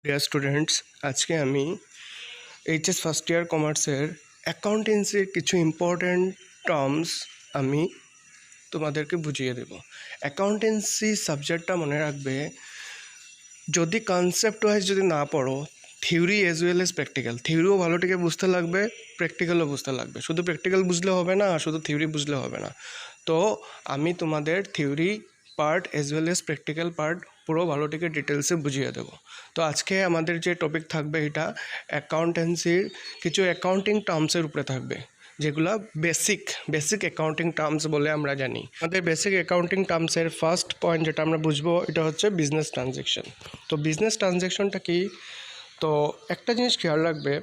Dear students, আজকে আমি HS first year কমার্সের অ্যাকাউন্টেন্সির কিছু ইম্পর্ট্যান্ট টার্মস আমি তোমাদেরকে বুঝিয়ে দেব। অ্যাকাউন্টেন্সি সাবজেক্টটা মনে রাখবে, যদি কনসেপ্ট ওয়াইজ যদি না পড়ো, theory as well as practical, থিওরিও ভালোটিকে বুঝতে লাগবে, প্র্যাকটিক্যালও বুঝতে লাগবে। শুধু প্র্যাকটিক্যাল বুঝলে হবে না, শুধু থিওরি বুঝলে হবে না। তো আমি তোমাদের theory part age well as practical part পুরো ভালোটিকে ডিটেলসে বুঝিয়ে দেবো। তো আজকে আমাদের যে টপিক থাকবে এটা অ্যাকাউন্টেন্সির কিছু অ্যাকাউন্টিং টার্মসের উপরে থাকবে, যেগুলো বেসিক অ্যাকাউন্টিং টার্মস বলে আমরা জানি। আমাদের বেসিক অ্যাকাউন্টিং টার্মসের ফার্স্ট পয়েন্ট যেটা আমরা বুঝবো এটা হচ্ছে বিজনেস ট্রানজ্যাকশন। তো বিজনেস ট্রানজ্যাকশনটা কি? তো একটা জিনিস খেয়াল রাখবে,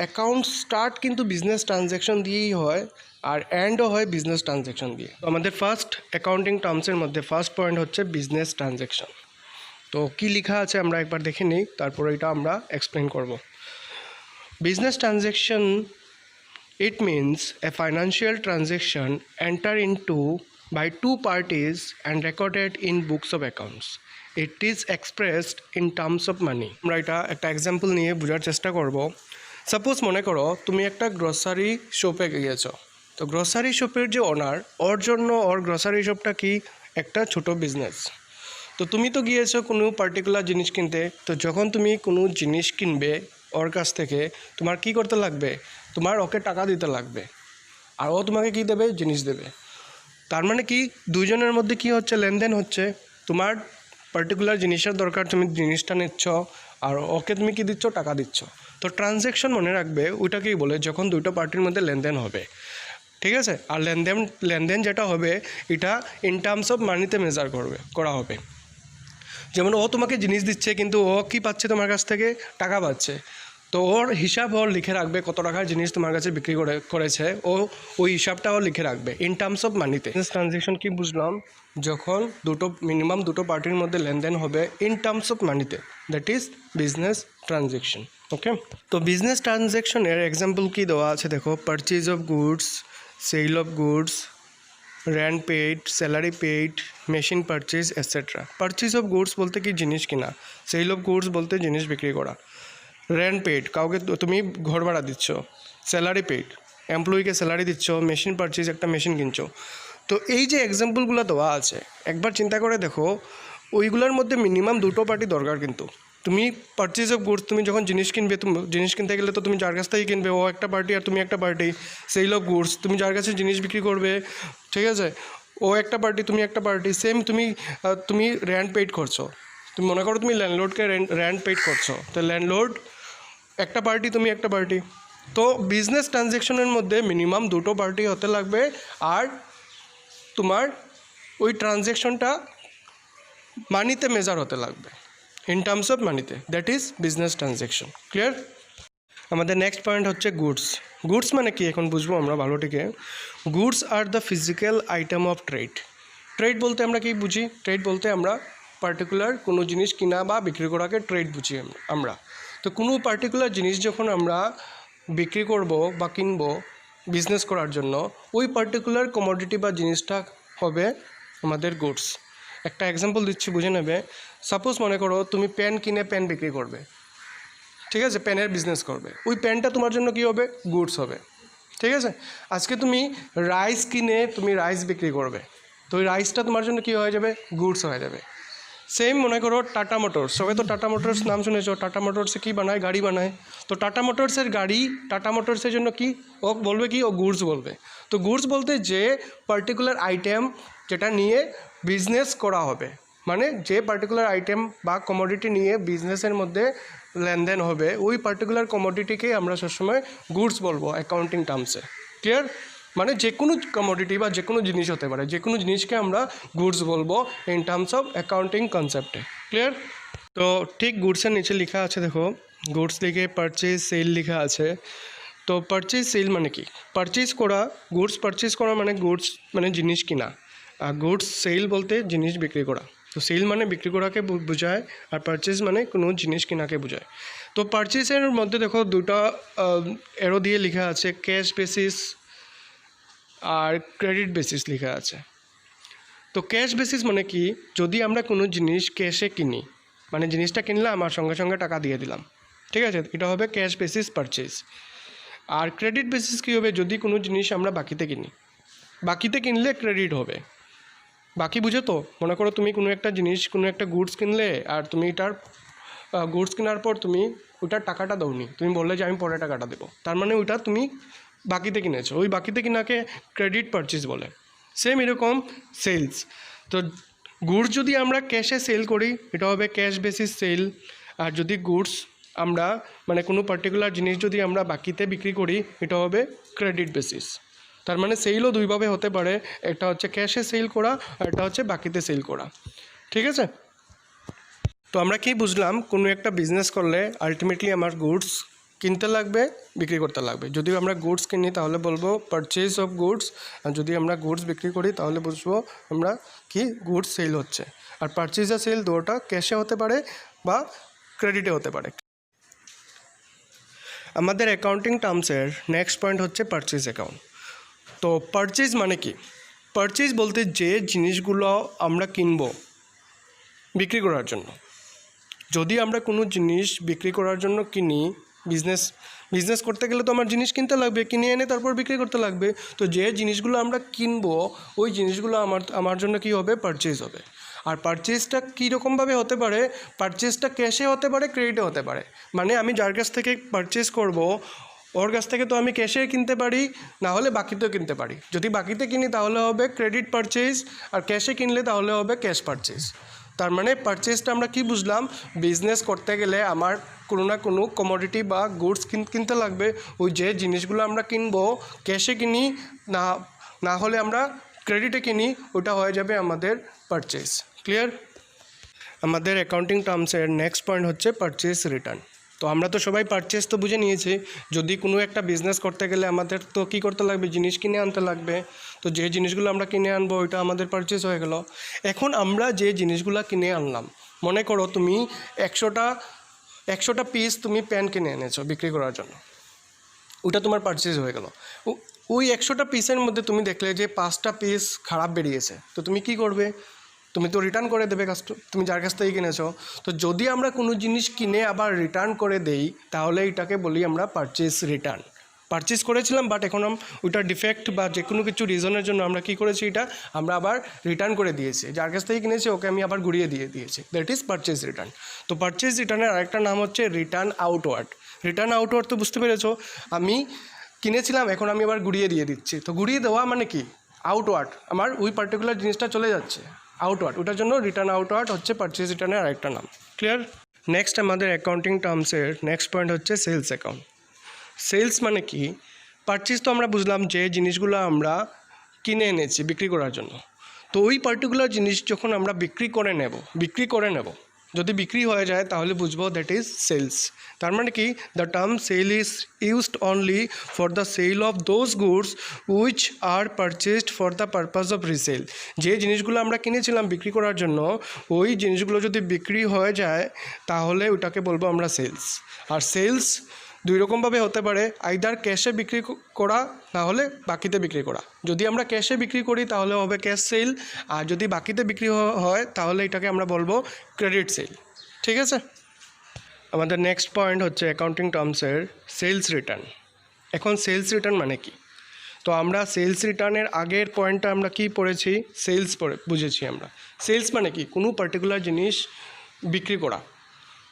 অ্যাকাউন্ট স্টার্ট কিন্তু বিজনেস ট্রানজ্যাকশন দিয়েই হয়, আর এন্ডও হয় বিজনেস ট্রানজ্যাকশন দিয়ে। তো আমাদের ফার্স্ট অ্যাকাউন্টিং টার্মসের মধ্যে ফার্স্ট পয়েন্ট হচ্ছে বিজনেস ট্রানজ্যাকশন। তো কি লেখা আছে আমরা একবার দেখে নিই, তারপরে এটা আমরা এক্সপ্লেন করব। Business transaction, it means a financial transaction entered into by two parties and recorded in books of accounts. It is expressed in terms of money. আমরা এটা একটা এক্সাম্পল নিয়ে বোঝার চেষ্টা করব। সাপোজ মনে করো তুমি একটা গ্রসারি শপে গিয়েছো। তো গ্রসারি শপের যে ওনার, ওর জন্য ওর গ্রসারি শপটা কি একটা ছোট বিজনেস। তো তুমি তো গিয়েছো কোনো পার্টিকুলার জিনিস কিনতে। তো যখন তুমি কোনো জিনিস কিনবে ওর কাছ থেকে, তোমার কি করতে লাগবে? তোমার ওকে টাকা দিতে লাগবে, আর ও তোমাকে কি দেবে? জিনিস দেবে। তার মানে কি দুইজনের মধ্যে কি হচ্ছে? লেনদেন হচ্ছে। তোমার পার্টিকুলার জিনিসের দরকার, তুমি জিনিসটা নিচ্ছ, আর ওকে তুমি কি দিচ্ছ? টাকা দিচ্ছ। তো ট্রানজ্যাকশন মনে রাখবে ওইটাকেই বলে যখন দুটো পার্টির মধ্যে লেনদেন হবে, ঠিক আছে? আর লেনদেন যেটা হবে এটা ইন টার্মস অফ মানিতে মেজার করা হবে। যেমন ও তোমাকে জিনিস দিচ্ছে, কিন্তু ও কী পাচ্ছে? তোমার কাছ থেকে টাকা পাচ্ছে। তো ওর হিসাব ওর লিখে রাখবে, কত টাকার জিনিস তোমার কাছে বিক্রি করেছে, ওই হিসাবটা ও লিখে রাখবে ইন টার্মস অফ মানিতে। বিজনেস ট্রানজ্যাকশন কি বুঝলাম? যখন মিনিমাম দুটো পার্টির মধ্যে লেনদেন হবে ইন টার্মস অফ মানিতে, that is business transaction. Okay, তো বিজনেস ট্রানজ্যাকশনের এক্সাম্পল কি দেওয়া আছে দেখো, purchase of goods, sale of goods, rent paid, salary paid, machine purchase etcetera. Purchase of goods বলতে কি? জিনিস কিনা। সেল অফ গুডস বলতে জিনিস বিক্রি করা। রেন্ট পেইড, কাউকে তুমি ঘর ভাড়া দিচ্ছ। স্যালারি পেইড, এমপ্লয়িকে স্যালারি দিচ্ছ। মেশিন পারচেজ, একটা মেশিন কিনছো। তো এই যে এক্সাম্পলগুলো দেওয়া আছে, একবার চিন্তা করে দেখো, ওইগুলোর মধ্যে মিনিমাম দুটো পার্টি দরকার। কিন্তু তুমি পারচেজ অফ গুডস, তুমি যখন জিনিস কিনবে, তুমি জিনিস কিনতে গেলে তো তুমি যার কাছ থেকে কিনবে ও একটা পার্টি আর তুমি একটা পার্টি। সেল অফ গুডস, তুমি যার কাছে জিনিস বিক্রি করবে, ঠিক আছে, ও একটা পার্টি, তুমি একটা পার্টি। সেম তুমি রেন্ট পেইড করছো। তুমি মনে করো তুমি ল্যান্ডলর্ডকে রেন্ট পেইড করছো, তো ল্যান্ডলর্ড একটা পার্টি, তুমি একটা পার্টি। তো বিজনেস ট্রানজ্যাকশনের মধ্যে মিনিমাম দুটো পার্টি হতে লাগবে, আর তোমার ওই ট্রানজ্যাকশনটা মানিতে মেজার হতে লাগবে, ইন টার্মস অফ মানিতে, that is business transaction. Clear? আমাদের নেক্সট পয়েন্ট হচ্ছে গুডস। গুডস মানে কি এখন বুঝবো আমরা ভালোটিকে। গুডস আর the physical item of trade. Trade বলতে আমরা কি বুঝি? ট্রেড বলতে আমরা পার্টিকুলার কোনো জিনিস কিনা বা বিক্রি করাকে ট্রেড বুঝি আমরা। তো কোনো পার্টিকুলার জিনিস যখন আমরা বিক্রি করব বা কিনবো বিজনেস করার জন্য, ওই পার্টিকুলার কমোডিটি বা জিনিসটা হবে আমাদের গুডস। একটা এক্সাম্পল দিচ্ছি, বুঝে নেবে। সাপোজ মনে করো তুমি পেন কিনে পেন বিক্রি করবে, ঠিক আছে, পেনের বিজনেস করবে। ওই পেনটা তোমার জন্য কি হবে? গুডস হবে, ঠিক আছে। আজকে তুমি রাইস কিনে তুমি রাইস বিক্রি করবে, তো ওই রাইসটা তোমার জন্য কি হয়ে যাবে? গুডস হয়ে যাবে। সেম মনে করো টাটা মোটরস, সবাই তো টাটা মোটরস নাম শুনেছো। টাটা মোটরসে কী বানায়? গাড়ি বানায়। তো টাটা মোটরসের গাড়ি, টাটা মোটরসের জন্য কি ও বলবে? কি ও গুডস বলবে। তো গুডস বলতে যে পার্টিকুলার আইটেম যেটা নিয়ে বিজনেস করা হবে, মানে যে পার্টিকুলার আইটেম বা কমোডিটি নিয়ে বিজনেসের মধ্যে লেনদেন হবে, ওই পার্টিকুলার কমোডিটিকেই আমরা সবসময় গুডস বলবো অ্যাকাউন্টিং টার্মসে। ক্লিয়ার? মানে যে কোনো কমোডিটি বা যে কোনো জিনিস হতে পারে, যে কোনো জিনিসকে আমরা গুডস বলবো ইন টার্মস অফ অ্যাকাউন্টিং কনসেপ্টে। ক্লিয়ার? তো ঠিক গুডসের নিচে লেখা আছে দেখো, গুডস লিখে পারচেজ সেল লেখা আছে। তো পারচেজ সেল মানে কি? পারচেজ করা, গুডস পারচেজ করা মানে গুডস মানে জিনিস কিনা, আর গুডস সেল বলতে জিনিস বিক্রি করা। তো সেল মানে বিক্রি করাকে বোঝায়, আর পারচেজ মানে কোনো জিনিস কেনাকে বোঝায়। তো পারচেজের মধ্যে দেখো দুটো এরো দিয়ে লেখা আছে, ক্যাশ বেসিস আর ক্রেডিট বেসিস লেখা আছে। তো ক্যাশ বেসিস মানে কি? যদি আমরা কোনো জিনিস ক্যাশে কিনি, মানে জিনিসটা কিনলাম আর সঙ্গে সঙ্গে টাকা দিয়ে দিলাম, ঠিক আছে, এটা হবে ক্যাশ বেসিস পারচেজ। আর ক্রেডিট বেসিস কী হবে, যদি কোনো জিনিস আমরা বাকিতে কিনি, বাকিতে কিনলে ক্রেডিট হবে। বাকি বুঝো তো, মনে করো তুমি কোনো একটা জিনিস, কোনো একটা গুডস কিনলে, আর তুমি এটার গুডস কেনার পর তুমি ওইটার টাকাটা দাওনি, তুমি বললে যে আমি পরে টাকাটা দেবো, তার মানে ওইটা তুমি বাকিতে কিনেছো, ওই বাকিতে কিনাকে ক্রেডিট পারচেজ বলে। সেম এরকম সেলস, তো গুডস যদি আমরা ক্যাশে সেল করি এটা হবে ক্যাশ বেসিস সেল, আর যদি গুডস আমরা মানে কোনো পার্টিকুলার জিনিস যদি আমরা বাকিতে বিক্রি করি এটা হবে ক্রেডিট বেসিস। তার মানে সেলও দুইভাবে হতে পারে, একটা হচ্ছে ক্যাশে সেল করা আর একটা হচ্ছে বাকিতে সেল করা, ঠিক আছে। তো আমরা কি বুঝলাম, কোনো একটা বিজনেস করলে আলটিমেটলি আমার গুডস কিনতে লাগবে, বিক্রি করতে লাগবে। যদি আমরা গুডস কিনি তাহলে বলবো পারচেজ অফ গুডস, আর যদি আমরা গুডস বিক্রি করি তাহলে বুঝবো আমরা কি গুডস সেল হচ্ছে। আর পারচেজ আর সেল দুটোটা ক্যাশে হতে পারে বা ক্রেডিটে হতে পারে। আমাদের অ্যাকাউন্টিং টার্মসের নেক্সট পয়েন্ট হচ্ছে পারচেজ অ্যাকাউন্ট। তো পারচেজ মানে কি, পারচেজ বলতে যে জিনিসগুলো আমরা কিনবো বিক্রি করার জন্য। যদি আমরা কোনো জিনিস বিক্রি করার জন্য কিনি, বিজনেস করতে গেলে তো আমার জিনিস কিনতে লাগবে, কিনে এনে তারপর বিক্রি করতে লাগবে। তো যে জিনিসগুলো আমরা কিনবো ওই জিনিসগুলো আমার জন্য কি হবে, পারচেজ হবে। আর পারচেজটা কীরকমভাবে হতে পারে, পারচেজটা ক্যাশে হতে পারে, ক্রেডিটে হতে পারে। মানে আমি যার কাছ থেকে পারচেজ করব ওর কাছ থেকে তো আমি ক্যাশে কিনতে পারি, না হলে বাকিতেও কিনতে পারি। যদি বাকিতে কিনি তাহলে হবে ক্রেডিট পারচেজ, আর ক্যাশে কিনলে তাহলে হবে ক্যাশ পারচেজ। তার মানে পারচেজটা আমরা কি বুঝলাম, বিজনেস করতে গেলে আমার কোনো না কোনো কমোডিটি বা গুডস কিনতে লাগবে, ওই যে জিনিসগুলো আমরা কিনবো ক্যাশে কিনি না হলে আমরা ক্রেডিটে কিনি, ওটা হয়ে যাবে আমাদের পারচেজ। ক্লিয়ার? আমাদের অ্যাকাউন্টিং টার্মসের নেক্সট পয়েন্ট হচ্ছে পারচেজ রিটার্ন। তো আমরা তো সবাই পারচেজ তো বুঝে নিয়েছি, যদি কোনো একটা বিজনেস করতে গেলে আমাদের তো কী করতে লাগবে, জিনিস কিনে আনতে লাগবে। তো যে জিনিসগুলো আমরা কিনে আনবো ওইটা আমাদের পারচেজ হয়ে গেল। এখন আমরা যে জিনিসগুলো কিনে আনলাম, মনে করো তুমি 100টা পিস তুমি প্যান কিনে এনেছো বিক্রি করার জন্য, ওটা তোমার পারচেজ হয়ে গেল। ওই 100টা পিসের মধ্যে তুমি দেখলে যে 5টা পিস খারাপ বেরিয়েছে, তো তুমি কি করবে, তুমি তো রিটার্ন করে দেবে তুমি যার কাছ থেকে কিনেছো। তো যদি আমরা কোনো জিনিস কিনে আবার রিটার্ন করে দেই তাহলে এটাকে বলি আমরা পারচেজ রিটার্ন। পারচেজ করেছিলাম বাট এখন ওইটা ডিফেক্ট বা যে কোনো কিছু রিজনের জন্য আমরা কি করেছি, এটা আমরা আবার রিটার্ন করে দিয়েছি, যার কাছ থেকে কিনেছি ওকে আমি আবার ঘুরিয়ে দিয়েছি, দ্যাট ইজ পারচেজ রিটার্ন। তো পারচেজ রিটার্নের আরেকটা নাম হচ্ছে রিটার্ন আউটওয়ার্ড। রিটার্ন আউটওয়ার্ড তো বুঝতে পেরেছো, আমি কিনেছিলাম এখন আমি আবার ঘুরিয়ে দিয়ে দিচ্ছি। তো ঘুরিয়ে দেওয়া মানে কি, আউটওয়ার্ড, আমার ওই পার্টিকুলার জিনিসটা চলে যাচ্ছে আউটওয়ার্ড, ওটার জন্য রিটার্ন আউটওয়ার্ড হচ্ছে পারচেজ রিটার্নের আরেকটা নাম। ক্লিয়ার? নেক্সট আমাদের অ্যাকাউন্টিং টার্মসের নেক্সট পয়েন্ট হচ্ছে সেলস অ্যাকাউন্ট। সেলস মানে কি, পারচেজ তো আমরা বুঝলাম যে জিনিসগুলো আমরা কিনে এনেছি বিক্রি করার জন্য। তো ওই পার্টিকুলার জিনিস যখন আমরা বিক্রি করে নেব, যদি বিক্রি হয়ে যায় তাহলে বুঝবো দ্যাট ইজ সেলস। তার মানে কি, the term sale is used only for the sale of those goods which are purchased for the purpose of resale. যে জিনিসগুলো আমরা কিনেছিলাম বিক্রি করার জন্য, ওই জিনিসগুলো যদি বিক্রি হয়ে যায় তাহলে ওটাকে বলবো আমরা সেলস। আর সেলস দুই রকমভাবে হতে পারে, আইদার ক্যাশে বিক্রি করা না হলে বাকিতে বিক্রি করা। যদি আমরা ক্যাশে বিক্রি করি তাহলে হবে ক্যাশ সেল, আর যদি বাকিতে বিক্রি হয় তাহলে এটাকে আমরা বলবো ক্রেডিট সেল। ঠিক আছে? আমাদের নেক্সট পয়েন্ট হচ্ছে অ্যাকাউন্টিং টার্মসের সেলস রিটার্ন। এখন সেলস রিটার্ন মানে কি, তো আমরা সেলস রিটার্নের আগের পয়েন্টটা আমরা কি পড়েছি, সেলস বুঝেছি আমরা। সেলস মানে কি, কোনো পার্টিকুলার জিনিস বিক্রি করা।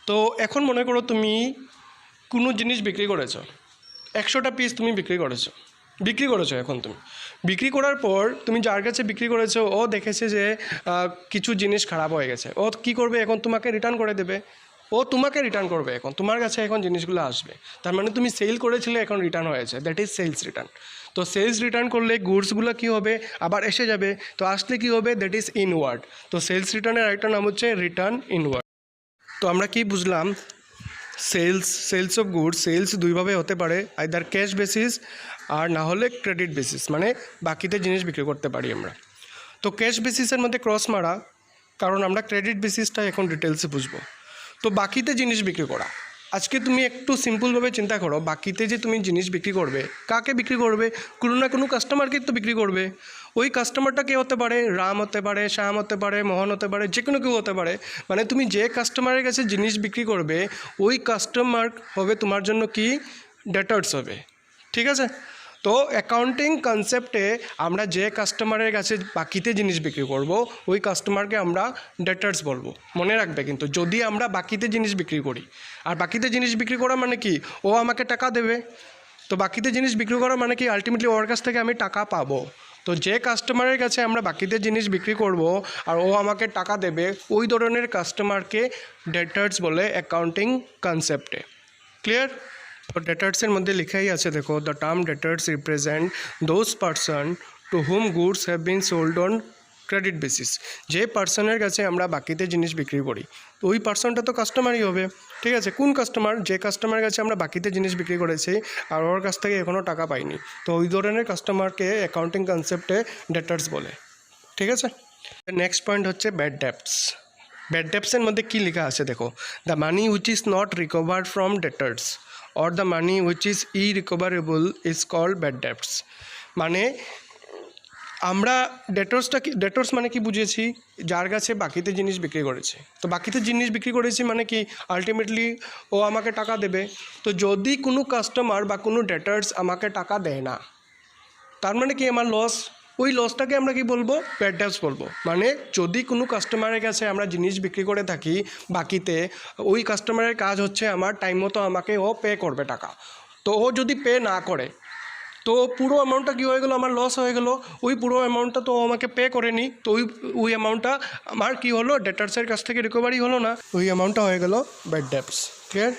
তো এখন মনে করো তুমি কোনো জিনিস বিক্রি করেছো, 100টা পিস তুমি বিক্রি করেছো। এখন তুমি বিক্রি করার পর তুমি যার কাছে বিক্রি করেছো ও দেখেছে যে কিছু জিনিস খারাপ হয়ে গেছে, ও কি করবে, এখন তোমাকে রিটার্ন করে দেবে। এখন তোমার কাছে এখন জিনিসগুলো আসবে। তার মানে তুমি সেল করেছিলে, এখন রিটার্ন হয়েছে, দ্যাট ইজ সেলস রিটার্ন। তো সেলস রিটার্ন করলে গুডসগুলো কী হবে, আবার এসে যাবে। তো আসলে কী হবে, দ্যাট ইজ ইনওয়ার্ড। তো সেলস রিটার্নের আরেকটা নাম হচ্ছে রিটার্ন ইনওয়ার্ড। তো আমরা কি বুঝলাম, সেলস অফ গুডস, সেলস দুইভাবে হতে পারে, আইদার ক্যাশ বেসিস আর না হলে ক্রেডিট বেসিস, মানে বাকিতে জিনিস বিক্রি করতে পারি আমরা। তো ক্যাশ বেসিসের মধ্যে ক্রস মারা, কারণ আমরা ক্রেডিট বেসিসটা এখন ডিটেলসে বুঝবো। তো বাকিতে জিনিস বিক্রি করা, আজকে তুমি একটু সিম্পলভাবে চিন্তা করো, বাকিতে যে তুমি জিনিস বিক্রি করবে, কাকে বিক্রি করবে, কোনো না কোনো কাস্টমারকে তো বিক্রি করবে। ওই কাস্টমারটা কে হতে পারে, রাম হতে পারে, শ্যাম হতে পারে, মোহন হতে পারে, যে কোনো কেউ হতে পারে। মানে তুমি যে কাস্টমারের কাছে জিনিস বিক্রি করবে ওই কাস্টমার হবে তোমার জন্য কি, ডেটার্স হবে। ঠিক আছে, তো অ্যাকাউন্টিং কনসেপ্টে আমরা যে কাস্টমারের কাছে বাকিতে জিনিস বিক্রি করব ওই কাস্টমারকে আমরা ডেটার্স বলবো। মনে রাখবে কিন্তু, যদি আমরা বাকিতে জিনিস বিক্রি করি, আর বাকিতে জিনিস বিক্রি করা মানে কি, ও আমাকে টাকা দেবে, তো বাকিতে জিনিস বিক্রি করা মানে কি, আলটিমেটলি ওর কাছ থেকে আমি টাকা পাবো। তো যে কাস্টমারের কাছে আমরা বাকিতে জিনিস বিক্রি করব আর ও আমাকে টাকা দেবে, ওই ধরনের কাস্টমারকে ডেটার্স বলে অ্যাকাউন্টিং কনসেপ্টে। ক্লিয়ার? তো ডেটার্সের মধ্যে লেখাই আছে দেখো, the term debtors represent those person to whom goods have been sold on credit basis. যে পার্সনের কাছে আমরা বাকিতে জিনিস বিক্রি করি তো ওই পার্সনটা তো কাস্টমারই হবে। ঠিক আছে, কোন কাস্টমার, যে কাস্টমারের কাছে আমরা বাকিতে জিনিস বিক্রি করেছি আর ওর কাছ থেকে এখনও টাকা পাইনি, তো ওই ধরনের কাস্টমারকে অ্যাকাউন্টিং কনসেপ্টে ডেটার্স বলে। ঠিক আছে, নেক্সট পয়েন্ট হচ্ছে ব্যাড ডেটস। ব্যাড ডেটসের মধ্যে কী লেখা আছে দেখো, the money which is not recovered from debtors or the money which is irrecoverable is called bad debts। মানে আমরা ডেটার্স মানে কি বুঝেছি, যার কাছে বাকিতে জিনিস বিক্রি করেছে, তো বাকিতে জিনিস বিক্রি করেছি মানে কি, আলটিমেটলি ও আমাকে টাকা দেবে। তো যদি কোনো কাস্টমার বা কোনো ডেটার্স আমাকে টাকা দেয় না, তার মানে কি আমার লস, ওই লসটাকে আমরা কি বলবো, ব্যাড ডেটস বলবো। মানে যদি কোনো কাস্টমারের কাছে আমরা জিনিস বিক্রি করে থাকি বাকিতে, ওই কাস্টমারের কাজ হচ্ছে আমার টাইম মতো আমাকে ও পে করবে টাকা, তো ও যদি পে না করে তো পুরো অ্যামাউন্টটা কী হয়ে গেলো, আমার লস হয়ে গেলো। ওই পুরো অ্যামাউন্টটা তো আমাকে পে করেনি, তো ওই অ্যামাউন্টটা আমার কী হলো, ডেটার্সের কাছ থেকে রিকভারি হলো না, ওই অ্যামাউন্টটা হয়ে গেলো bad dates. Clear?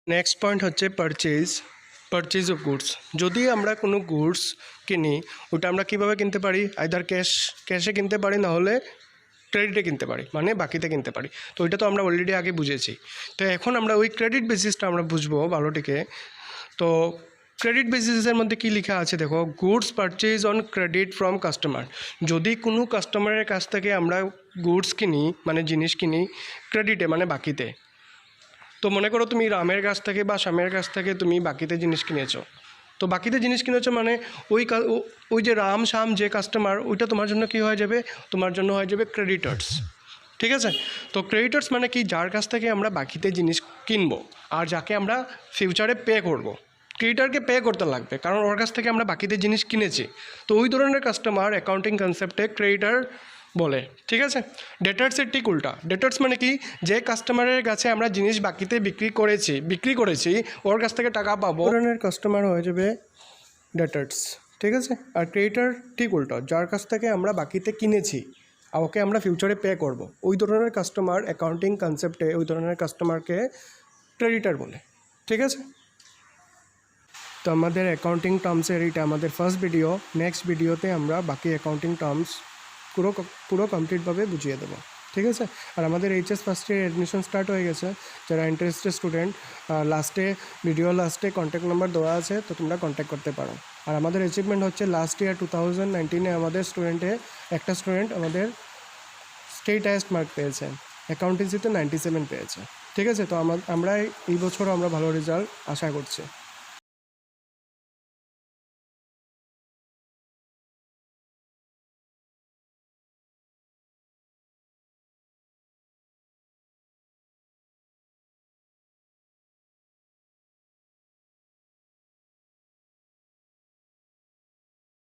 Next point হচ্ছে পারচেজ অফ গুডস। যদি আমরা কোনো গুডস কিনি, ওটা আমরা কীভাবে কিনতে পারি, আইদার ক্যাশে কিনতে পারি, না হলে ক্রেডিটে কিনতে পারি, মানে বাকিতে কিনতে পারি। তো ওইটা তো আমরা অলরেডি আগে বুঝেছি। তো এখন আমরা ওই ক্রেডিট বেসিসটা আমরা বুঝবো ভালোটিকে। তো ক্রেডিট বেসিসের মধ্যে কী লেখা আছে দেখো, goods purchase on credit from customer. যদি কোনো কাস্টমারের কাছ থেকে আমরা গুডস কিনি, মানে জিনিস কিনি ক্রেডিটে মানে বাকিতে, তো মনে করো তুমি রামের কাছ থেকে বা শ্যামের কাছ থেকে তুমি বাকিতে জিনিস কিনেছো, তো বাকিতে জিনিস কিনেছো মানে ওই যে রাম শ্যাম যে কাস্টমার, ওইটা তোমার জন্য কী হয়ে যাবে, তোমার জন্য হয়ে যাবে ক্রেডিটার্স। ঠিক আছে, তো ক্রেডিটার্স মানে কি, যার কাছ থেকে আমরা বাকিতে জিনিস কিনবো আর যাকে আমরা ফিউচারে পে করব। ক্রেডিটারকে পে করতে লাগবে কারণ ওর কাছ থেকে আমরা বাকিতে জিনিস কিনেছি, তো ওই ধরনের কাস্টমার অ্যাকাউন্টিং কনসেপ্টে ক্রেডিটার বলে। ঠিক আছে, ডেটার্সের ঠিক উল্টা। ডেটার্স মানে কি, যে কাস্টমারের কাছে আমরা জিনিস বাকিতে বিক্রি করেছি ওর কাছ থেকে টাকা পাবো, ধরনের কাস্টমার হয়ে যাবে ডেটার্স। ঠিক আছে, আর ক্রেডিটার ঠিক উল্টো, যার কাছ থেকে আমরা বাকিতে কিনেছি আর ওকে আমরা ফিউচারে পে করব, ওই ধরনের কাস্টমার অ্যাকাউন্টিং কনসেপ্টে ওই ধরনের কাস্টমারকে ক্রেডিটার বলে। ঠিক আছে, তো আমাদের অ্যাকাউন্টিং টার্মসের এইটা আমাদের ফার্স্ট ভিডিও। নেক্সট ভিডিওতে আমরা বাকি অ্যাকাউন্টিং টার্মস পুরো কমপ্লিটভাবে বুঝিয়ে দেবো। ঠিক আছে, আর আমাদের HS first year admission start হয়ে গেছে। যারা ইন্টারেস্টেড স্টুডেন্ট, ভিডিও লাস্টে কন্ট্যাক্ট নাম্বার দেওয়া আছে, তো তোমরা কন্ট্যাক্ট করতে পারো। আর আমাদের অ্যাচিভমেন্ট হচ্ছে লাস্ট ইয়ার 2019-এ আমাদের একটা স্টুডেন্ট আমাদের স্টেট হাইয়েস্ট মার্ক পেয়েছে, অ্যাকাউন্টেন্সিতে 97 পেয়েছে। ঠিক আছে, তো আমরা এই বছরও আমরা ভালো রেজাল্ট আশা করছি।